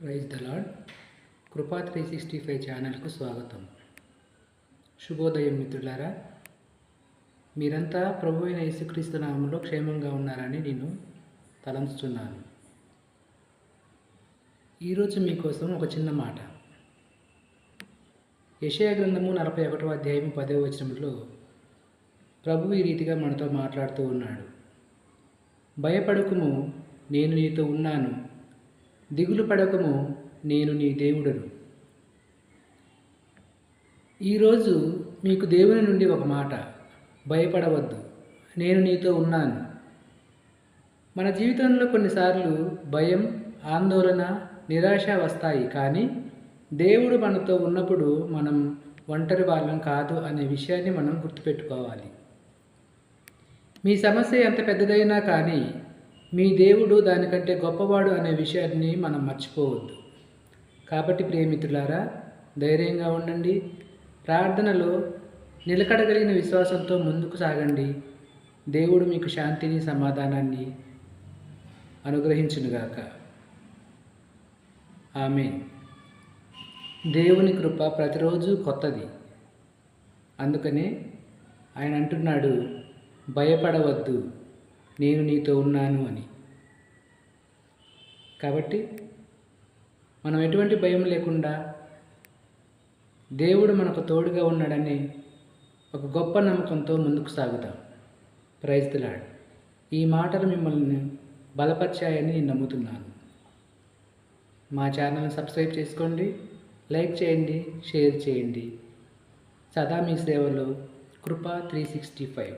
Praise the lord. కృపా 365 ఛానల్కు స్వాగతం. శుభోదయం మిత్రులారా. మీరంతా ప్రభు అయిన యేసుక్రీస్తు నామములో క్షేమంగా ఉన్నారని నేను తలంచుతున్నాను. ఈరోజు మీకోసం ఒక చిన్న మాట. యెషయా గ్రంథము 41వ అధ్యాయం 10వ వచనంలో ప్రభు ఈ రీతిగా మనతో మాట్లాడుతూ ఉన్నాడు. భయపడకుము, నేను నీతో ఉన్నాను. దిగులు పడకము, నేను నీ దేవుడను. ఈరోజు మీకు దేవుని నుండి ఒక మాట. భయపడవద్దు, నేను నీతో ఉన్నాను. మన జీవితంలో కొన్నిసార్లు భయం, ఆందోళన, నిరాశ వస్తాయి. కానీ దేవుడు మనతో ఉన్నప్పుడు మనం ఒంటరి వాళ్ళం కాదు అనే విషయాన్ని మనం గుర్తుపెట్టుకోవాలి. మీ సమస్య ఎంత పెద్దదైనా కానీ మీ దేవుడు దానికంటే గొప్పవాడు అనే విషయాన్ని మనం మర్చిపోవద్దు. కాబట్టి ప్రియమిత్రులారా, ధైర్యంగా ఉండండి. ప్రార్థనలో నిలకడగలిగిన విశ్వాసంతో ముందుకు సాగండి. దేవుడు మీకు శాంతిని, సమాధానాన్ని అనుగ్రహించునుగాక. ఆమేన్. దేవుని కృప ప్రతిరోజు కొత్తది. అందుకనే ఆయన అంటున్నాడు, భయపడవద్దు, నేను నీతో ఉన్నాను అని. కాబట్టి మనం ఎటువంటి భయం లేకుండా దేవుడు మనకు తోడుగా ఉన్నాడని ఒక గొప్ప నమ్మకంతో ముందుకు సాగుతాం. Praise the lord. ఈ మాటలు మిమ్మల్ని బలపరిచాయని నేను నమ్ముతున్నాను. మా ఛానల్ని సబ్స్క్రైబ్ చేసుకోండి, లైక్ చేయండి, షేర్ చేయండి. సదా మీ సేవలో కృప 365.